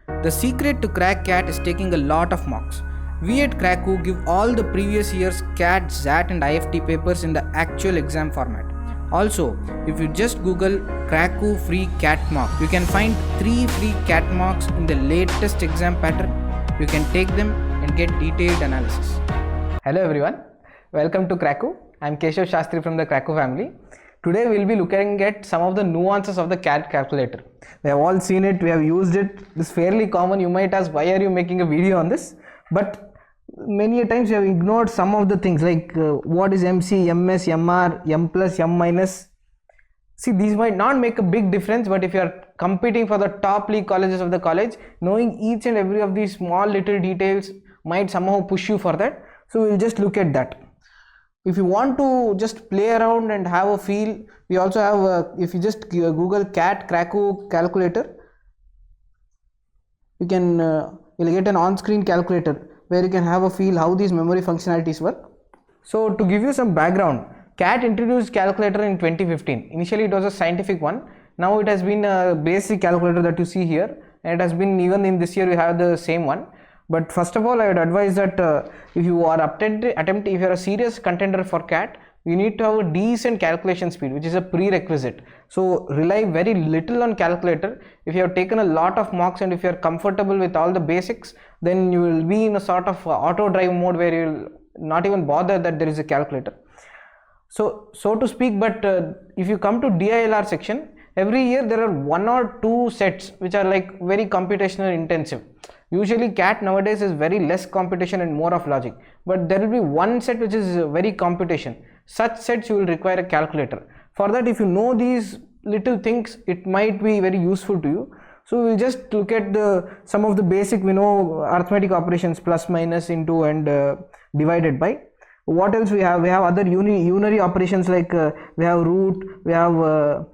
The secret to crack CAT is taking a lot of mocks. We at Cracku give all the previous year's CAT, XAT and IFT papers in the actual exam format. Also, if you just Google Cracku free CAT mock, you can find 3 free CAT mocks in the latest exam pattern. You can take them and get detailed analysis. Hello everyone, welcome to Cracku. I am Keshav Shastri from the Cracku family. Today we will be looking at some of the nuances of the CAT calculator. We have all seen it, we have used it, this is fairly common. You might ask, why are you making a video on this? But many a times you have ignored some of the things like what is MC, MS, MR, M plus, M minus. See, these might not make a big difference, but if you are competing for the top league colleges of the college, knowing each and every of these small little details might somehow push you for that. So we will just look at that. If you want to just play around and have a feel, we also have if you just Google CAT Cracku calculator, you can you'll get an on-screen calculator where you can have a feel how these memory functionalities work. So to give you some background, CAT introduced calculator in 2015. Initially it was a scientific one. Now it has been a basic calculator that you see here, and it has been even in this year we have the same one. But first of all, I would advise that if you are if you are a serious contender for CAT, you need to have a decent calculation speed, which is a prerequisite. So rely very little on calculator. If you have taken a lot of mocks and if you are comfortable with all the basics, then you will be in a sort of auto drive mode where you will not even bother that there is a calculator. So to speak, but if you come to DILR section, every year there are 1 or 2 sets which are like very computational intensive. Usually CAT nowadays is very less computation and more of logic, but there will be one set which is very computation. Such sets you will require a calculator. For that, if you know these little things, it might be very useful to you. So we will just look at some of the basic, arithmetic operations, plus, minus, into and divided by. What else we have? We have other unary operations like we have root, we have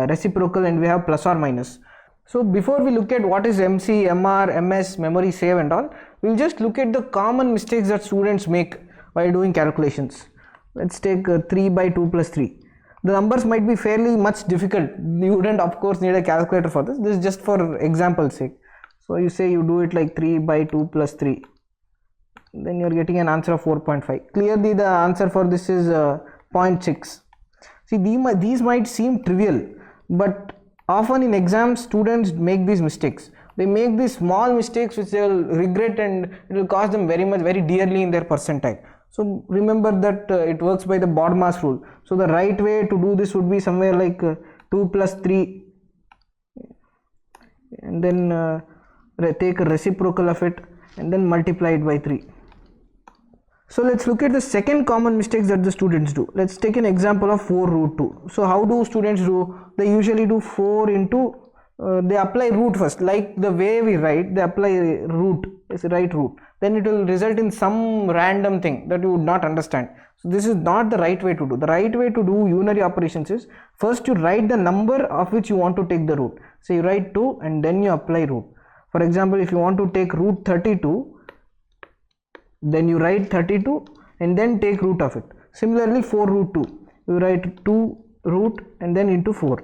reciprocal, and we have plus or minus. So before we look at what is MC, MR, MS, memory save and all, we'll just look at the common mistakes that students make while doing calculations. Let's take 3 by 2 plus 3. The numbers might be fairly much difficult. You wouldn't of course need a calculator for this. This is just for example's sake. So you say you do it like 3 by 2 plus 3. Then you're getting an answer of 4.5. Clearly the answer for this is 0.6. See, these might seem trivial, but often in exams students make these mistakes. They make these small mistakes which they will regret, and it will cost them very dearly in their percentile. So remember that it works by the BODMAS rule. So the right way to do this would be somewhere like 2 plus 3 and then take a reciprocal of it and then multiply it by 3. So let's look at the second common mistakes that the students do. Let's take an example of 4 root 2. So how do students do? They usually do 4 into, they apply root first. Like the way we write, they apply root, is right root. Then it will result in some random thing that you would not understand. So this is not the right way to do. The right way to do unary operations is, first you write the number of which you want to take the root. So you write 2 and then you apply root. For example, if you want to take root 32, then you write 32 and then take root of it. Similarly, 4 root 2, you write 2 root and then into 4.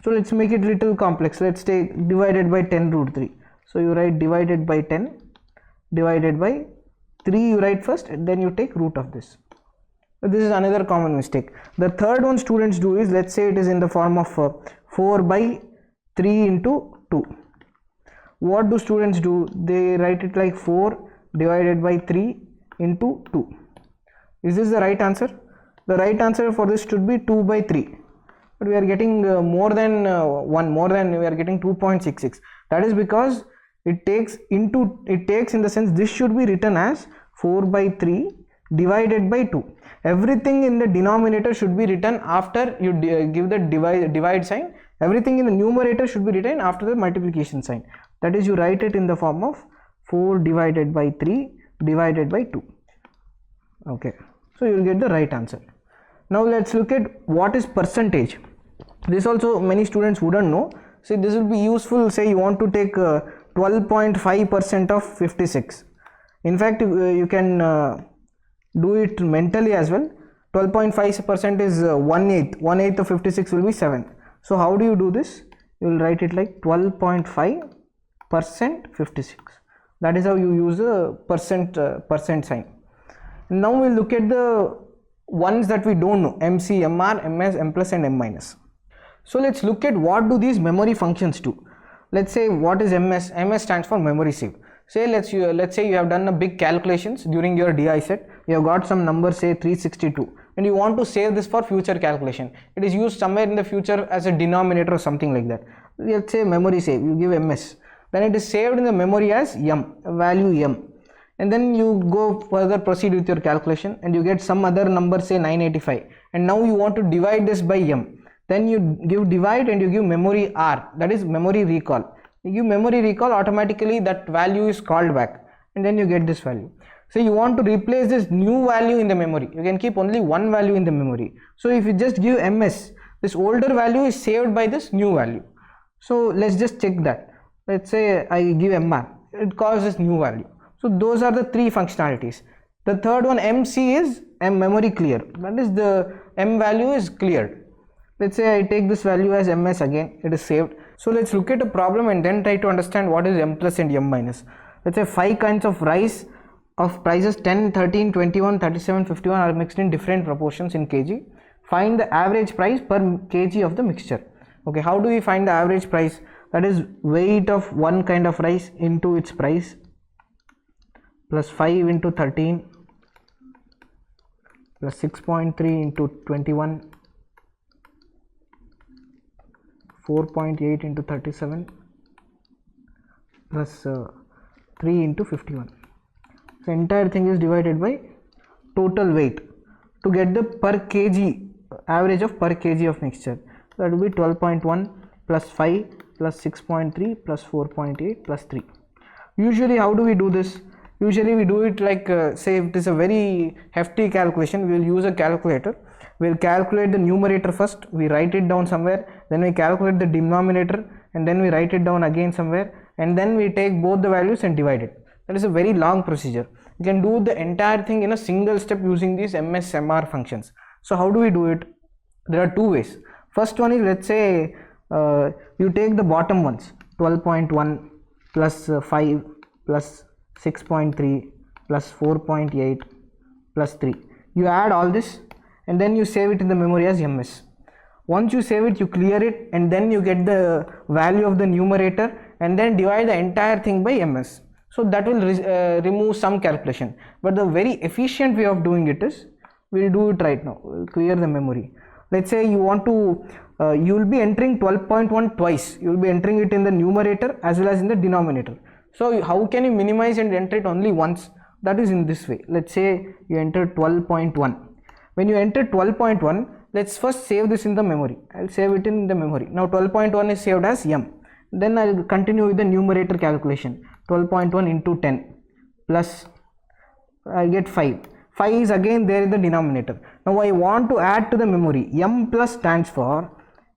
So let's make it little complex. Let's take divided by 10 root 3. So you write divided by 10 divided by 3, you write first and then you take root of this. So this is another common mistake. The third one students do is, let's say it is in the form of 4 by 3 into 2. What do students do? They write it like 4 divided by 3 into 2. Is this the right answer? The right answer for this should be 2 by 3. But we are getting more than we are getting 2.66. That is because it takes in the sense this should be written as 4 by 3 divided by 2. Everything in the denominator should be written after you give the divide sign. Everything in the numerator should be written after the multiplication sign. That is, you write it in the form of 4 divided by 3 divided by 2. Okay, so you will get the right answer. Now let's look at what is percentage. This also many students wouldn't know. See, this will be useful. Say you want to take 12.5% of 56. In fact, you can do it mentally as well. 12.5% is 1/8. 1/8 of 56 will be 7. So how do you do this? You will write it like 12.5 percent 56. That is how you use a percent sign. Now we'll look at the ones that we don't know: MC, MR, MS, M plus and M minus. So let's look at what do these memory functions do. Let's say what is MS. MS stands for memory save. Say let's say you have done a big calculations during your DI set. You have got some number, say 362, and you want to save this for future calculation. It is used somewhere in the future as a denominator or something like that. Let's say memory save, you give MS, then it is saved in the memory as M, value M, and then you go further, proceed with your calculation, and you get some other number, say 985, and now you want to divide this by M. Then you give divide and you give memory R, that is memory recall. You give memory recall, automatically that value is called back, and then you get this value. So you want to replace this new value in the memory. You can keep only one value in the memory. So if you just give MS, this older value is saved by this new value. So let's just check that. Let's say I give MR, it calls this new value. So those are the three functionalities. The third one, MC, is memory clear. That is the M value is cleared. Let's say I take this value as MS again, it is saved. So let's look at a problem and then try to understand what is M plus and M minus. Let's say 5 kinds of rice of prices 10, 13, 21, 37, 51 are mixed in different proportions in kg. Find the average price per kg of the mixture. Okay, how do we find the average price? That is weight of one kind of rice into its price plus 5 into 13 plus 6.3 into 21 4.8 into 37 plus 3 into 51. So entire thing is divided by total weight to get the per kg, average of per kg of mixture. That will be 12.1 plus 5 plus 6.3 plus 4.8 plus 3. Usually how do we do this? Usually we do it like say if it is a very hefty calculation, we will use a calculator. We will calculate the numerator first, we write it down somewhere, then we calculate the denominator, and then we write it down again somewhere, and then we take both the values and divide it. That is a very long procedure. You can do the entire thing in a single step using these MS MR functions. So how do we do it? There are two ways. First one is, let's say you take the bottom ones, 12.1 plus 5 plus 6.3 plus 4.8 plus 3. You add all this and then you save it in the memory as MS. Once you save it, you clear it, and then you get the value of the numerator and then divide the entire thing by MS. So that will remove some calculation, but the very efficient way of doing it is, we'll do it right now. We'll clear the memory. Let's say you want to you will be entering 12.1 twice. You will be entering it in the numerator as well as in the denominator. So how can you minimize and enter it only once? That is in this way. Let's say you enter 12.1. When you enter 12.1, let's first save this in the memory. I'll save it in the memory. Now 12.1 is saved as M. Then I'll continue with the numerator calculation. 12.1 into 10 plus I get 5. 5 is again there in the denominator. Now I want to add to the memory. M plus stands for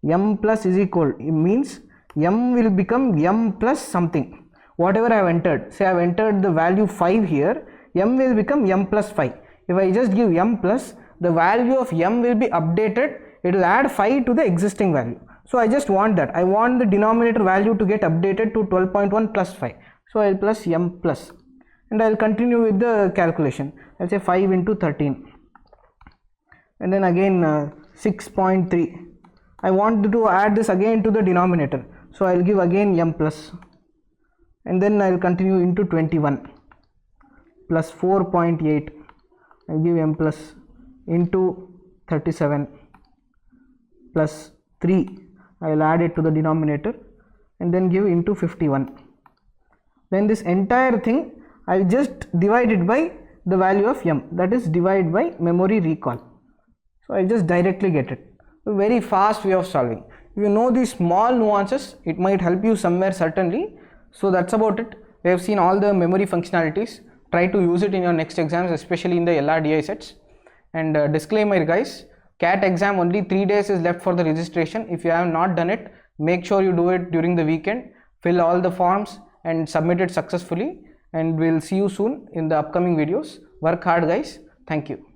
M plus is equal. It means M will become M plus something. Whatever I have entered. Say I have entered the value 5 here. M will become M plus 5. If I just give M plus, the value of M will be updated. It will add 5 to the existing value. So I just want that. I want the denominator value to get updated to 12.1 plus 5. So I will plus M plus. And I will continue with the calculation. Let's say 5 into 13. And then again 6.3. I want to add this again to the denominator. So I will give again M plus. And then I will continue into 21 plus 4.8. I will give M plus into 37 plus 3. I will add it to the denominator and then give into 51. Then this entire thing I will just divide it by the value of M, that is divide by memory recall. So I just directly get it. A very fast way of solving. If you know these small nuances, it might help you somewhere certainly. So that's about it. We have seen all the memory functionalities. Try to use it in your next exams, especially in the LRDI sets. And disclaimer guys, CAT exam only 3 days is left for the registration. If you have not done it, make sure you do it during the weekend. Fill all the forms and submit it successfully. And we'll see you soon in the upcoming videos. Work hard guys. Thank you.